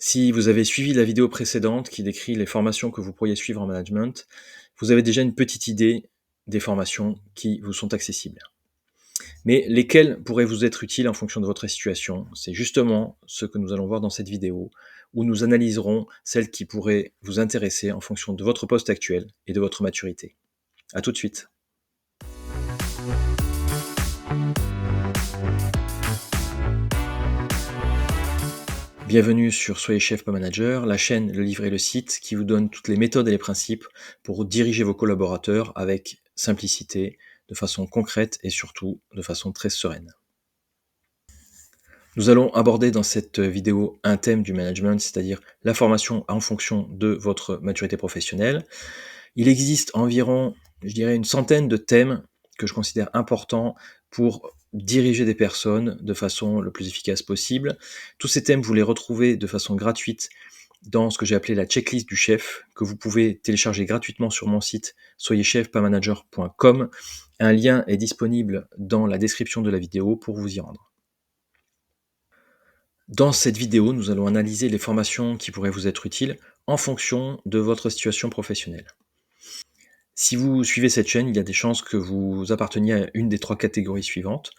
Si vous avez suivi la vidéo précédente qui décrit les formations que vous pourriez suivre en management, vous avez déjà une petite idée des formations qui vous sont accessibles. Mais lesquelles pourraient vous être utiles en fonction de votre situation? C'est justement ce que nous allons voir dans cette vidéo, où nous analyserons celles qui pourraient vous intéresser en fonction de votre poste actuel et de votre maturité. À tout de suite. Bienvenue sur Soyez chef pas manager, la chaîne, le livre et le site qui vous donne toutes les méthodes et les principes pour diriger vos collaborateurs avec simplicité, de façon concrète et surtout de façon très sereine. Nous allons aborder dans cette vidéo un thème du management, c'est-à-dire la formation en fonction de votre maturité professionnelle. Il existe environ, je dirais, une centaine de thèmes que je considère importants pour diriger des personnes de façon le plus efficace possible. Tous ces thèmes, vous les retrouvez de façon gratuite dans ce que j'ai appelé la checklist du chef, que vous pouvez télécharger gratuitement sur mon site soyezchef-pas-manager.com. Un lien est disponible dans la description de la vidéo pour vous y rendre. Dans cette vidéo, nous allons analyser les formations qui pourraient vous être utiles en fonction de votre situation professionnelle. Si vous suivez cette chaîne, il y a des chances que vous apparteniez à une des 3 catégories suivantes.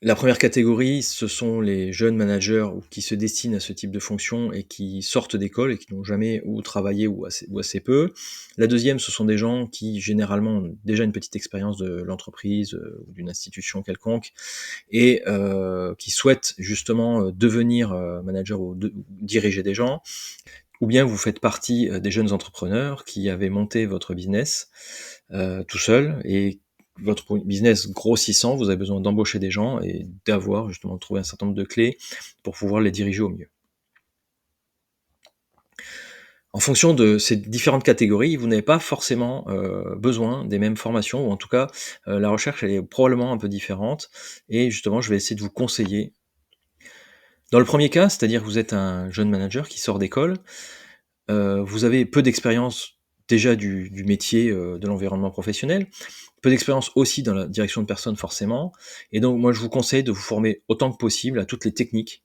La première catégorie, ce sont les jeunes managers qui se destinent à ce type de fonction et qui sortent d'école et qui n'ont jamais ou travaillé ou assez peu. La deuxième, ce sont des gens qui généralement ont déjà une petite expérience de l'entreprise, ou d'une institution quelconque et qui souhaitent justement, devenir, manager ou diriger des gens. Ou bien vous faites partie, des jeunes entrepreneurs qui avaient monté votre business, tout seul et votre business grossissant, vous avez besoin d'embaucher des gens et d'avoir justement trouvé un certain nombre de clés pour pouvoir les diriger au mieux. En fonction de ces différentes catégories, vous n'avez pas forcément, besoin des mêmes formations ou en tout cas, la recherche elle est probablement un peu différente et justement je vais essayer de vous conseiller. Dans le premier cas, c'est-à-dire que vous êtes un jeune manager qui sort d'école, vous avez peu d'expérience déjà du métier, de l'environnement professionnel, peu d'expérience aussi dans la direction de personnes forcément et donc moi je vous conseille de vous former autant que possible à toutes les techniques,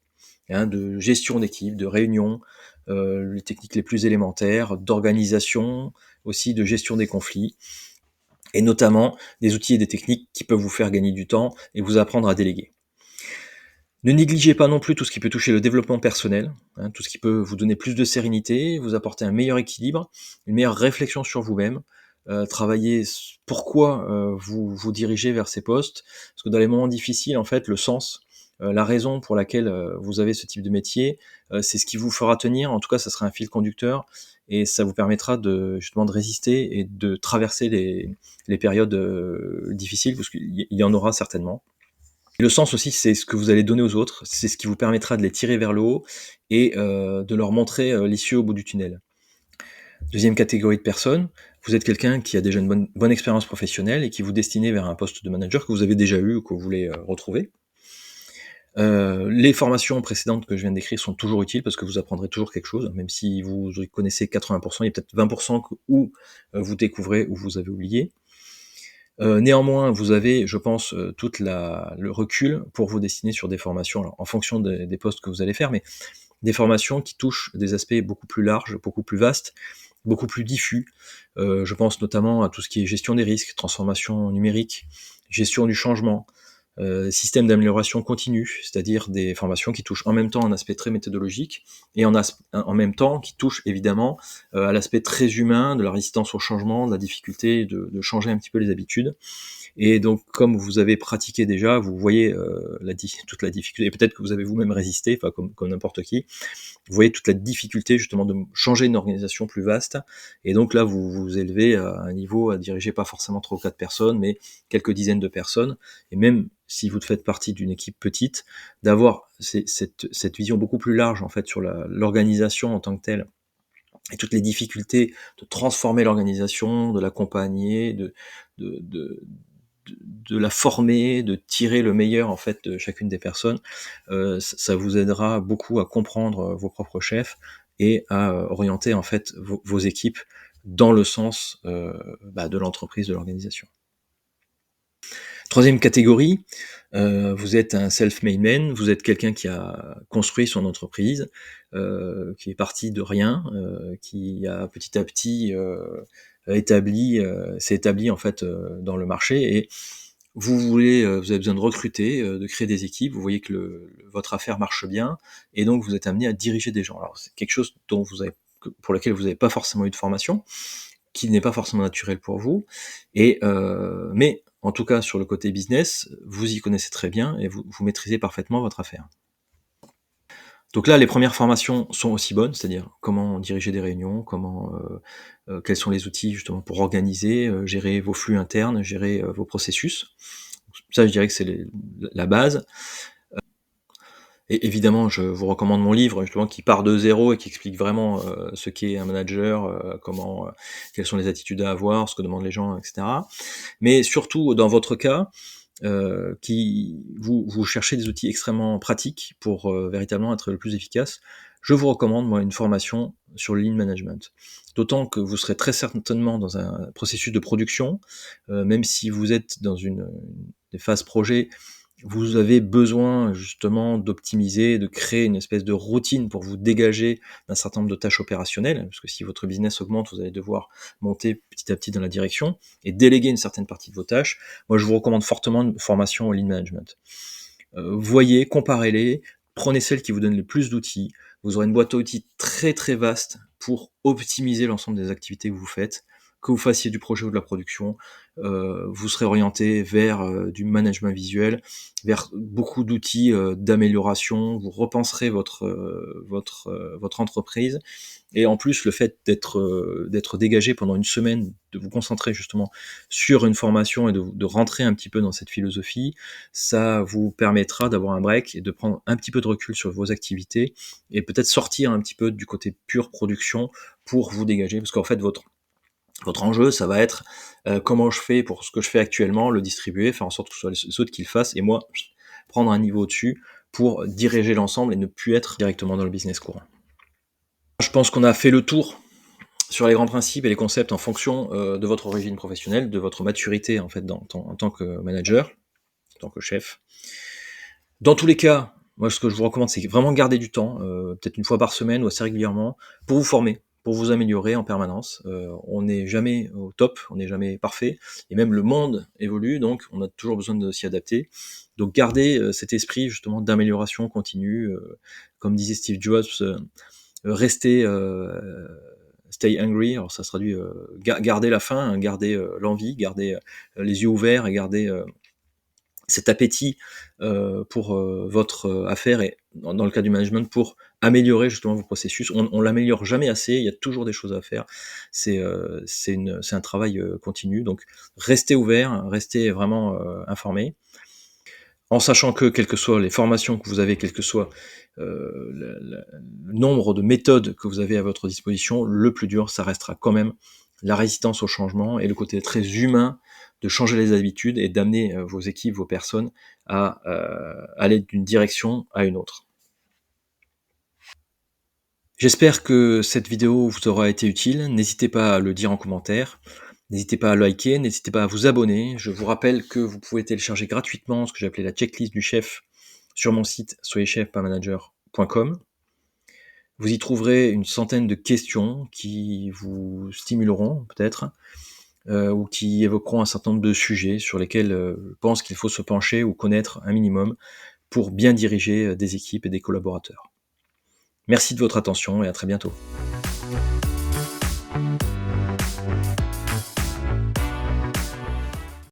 hein, de gestion d'équipe, de réunion, les techniques les plus élémentaires, d'organisation, aussi de gestion des conflits et notamment des outils et des techniques qui peuvent vous faire gagner du temps et vous apprendre à déléguer. Ne négligez pas non plus tout ce qui peut toucher le développement personnel, hein, tout ce qui peut vous donner plus de sérénité, vous apporter un meilleur équilibre, une meilleure réflexion sur vous-même, travailler pourquoi vous vous dirigez vers ces postes. Parce que dans les moments difficiles, en fait, le sens, la raison pour laquelle vous avez ce type de métier, c'est ce qui vous fera tenir. En tout cas, ça sera un fil conducteur et ça vous permettra justement de résister et de traverser les périodes difficiles, parce qu'il y en aura certainement. Le sens aussi, c'est ce que vous allez donner aux autres, c'est ce qui vous permettra de les tirer vers le haut et de leur montrer, l'issue au bout du tunnel. Deuxième catégorie de personnes, vous êtes quelqu'un qui a déjà une bonne expérience professionnelle et qui vous destinez vers un poste de manager que vous avez déjà eu ou que vous voulez, retrouver. Les formations précédentes que je viens de décrire sont toujours utiles parce que vous apprendrez toujours quelque chose, même si vous connaissez 80 il y a peut-être 20 où, vous découvrez ou vous avez oublié. Néanmoins, vous avez, je pense, toute le recul pour vous destiner sur des formations, alors en fonction des postes que vous allez faire, mais des formations qui touchent des aspects beaucoup plus larges, beaucoup plus vastes, beaucoup plus diffus. Je pense notamment à tout ce qui est gestion des risques, transformation numérique, gestion du changement, système d'amélioration continue, c'est-à-dire des formations qui touchent en même temps un aspect très méthodologique et en même temps qui touchent évidemment à l'aspect très humain de la résistance au changement, de la difficulté de changer un petit peu les habitudes. Et donc, comme vous avez pratiqué déjà, vous voyez toute la difficulté, et peut-être que vous avez vous-même résisté, enfin comme n'importe qui, vous voyez toute la difficulté justement de changer une organisation plus vaste, et donc là vous vous élevez à un niveau à diriger pas forcément 3 ou 4 personnes, mais quelques dizaines de personnes, et même si vous faites partie d'une équipe petite, d'avoir cette vision beaucoup plus large en fait sur l'organisation en tant que telle, et toutes les difficultés de transformer l'organisation, de l'accompagner, de, de, de la former, de tirer le meilleur en fait de chacune des personnes, ça vous aidera beaucoup à comprendre vos propres chefs et à orienter en fait vos équipes dans le sens de l'entreprise, de l'organisation. Troisième catégorie, vous êtes un self-made man, vous êtes quelqu'un qui a construit son entreprise, qui est parti de rien, qui a petit à petit, s'est établi en fait, dans le marché et vous avez besoin de recruter, de créer des équipes, vous voyez que votre affaire marche bien et donc vous êtes amené à diriger des gens. Alors c'est quelque chose dont pour lequel vous n'avez pas forcément eu de formation, qui n'est pas forcément naturel pour vous et mais en tout cas sur le côté business, vous y connaissez très bien et vous maîtrisez parfaitement votre affaire. Donc là, les premières formations sont aussi bonnes, c'est-à-dire comment diriger des réunions, quels sont les outils justement pour organiser, gérer vos flux internes, gérer, vos processus. Ça, je dirais que c'est la base. Et évidemment, je vous recommande mon livre justement qui part de zéro et qui explique vraiment, ce qu'est un manager, quelles sont les attitudes à avoir, ce que demandent les gens, et cetera. Mais surtout dans votre cas, vous cherchez des outils extrêmement pratiques pour, véritablement être le plus efficace. Je vous recommande, moi, une formation sur le lean management. D'autant que vous serez très certainement dans un processus de production, même si vous êtes dans des phases projet, vous avez besoin justement d'optimiser, de créer une espèce de routine pour vous dégager d'un certain nombre de tâches opérationnelles, parce que si votre business augmente, vous allez devoir monter petit à petit dans la direction et déléguer une certaine partie de vos tâches. Moi, je vous recommande fortement une formation au lean management. Voyez, comparez-les, prenez celle qui vous donne le plus d'outils. Vous aurez une boîte à outils très très vaste pour optimiser l'ensemble des activités que vous faites. Que vous fassiez du projet ou de la production, vous serez orienté vers du management visuel, vers beaucoup d'outils d'amélioration. Vous repenserez votre entreprise. Et en plus, le fait d'être dégagé pendant une semaine, de vous concentrer justement sur une formation et de rentrer un petit peu dans cette philosophie, ça vous permettra d'avoir un break et de prendre un petit peu de recul sur vos activités et peut-être sortir un petit peu du côté pure production pour vous dégager. Parce qu'en fait, votre enjeu, ça va être comment je fais pour ce que je fais actuellement, le distribuer, faire en sorte que ce soit les autres qui le fassent et moi, prendre un niveau au-dessus pour diriger l'ensemble et ne plus être directement dans le business courant. Je pense qu'on a fait le tour sur les grands principes et les concepts en fonction de votre origine professionnelle, de votre maturité en fait en tant que manager, en tant que chef. Dans tous les cas, moi ce que je vous recommande, c'est vraiment garder du temps, peut-être une fois par semaine ou assez régulièrement, pour vous former, pour vous améliorer en permanence. On n'est jamais au top, on n'est jamais parfait, et même le monde évolue, donc on a toujours besoin de s'y adapter. Donc gardez cet esprit justement d'amélioration continue, comme disait Steve Jobs, rester stay hungry, alors ça se traduit garder la faim, hein, garder l'envie, garder les yeux ouverts et garder cet appétit pour votre affaire et dans le cas du management pour améliorer justement vos processus. On l'améliore jamais assez, il y a toujours des choses à faire. C'est un travail continu, donc restez ouvert, restez vraiment informé. En sachant que, quelles que soient les formations que vous avez, quel que soit le nombre de méthodes que vous avez à votre disposition, le plus dur, ça restera quand même la résistance au changement et le côté très humain de changer les habitudes et d'amener vos équipes, vos personnes à aller d'une direction à une autre. J'espère que cette vidéo vous aura été utile. N'hésitez pas à le dire en commentaire. N'hésitez pas à liker, n'hésitez pas à vous abonner. Je vous rappelle que vous pouvez télécharger gratuitement ce que j'ai appelé la checklist du chef sur mon site soyezchef.manager.com. Vous y trouverez une centaine de questions qui vous stimuleront peut-être, ou qui évoqueront un certain nombre de sujets sur lesquels je pense qu'il faut se pencher ou connaître un minimum pour bien diriger des équipes et des collaborateurs. Merci de votre attention et à très bientôt.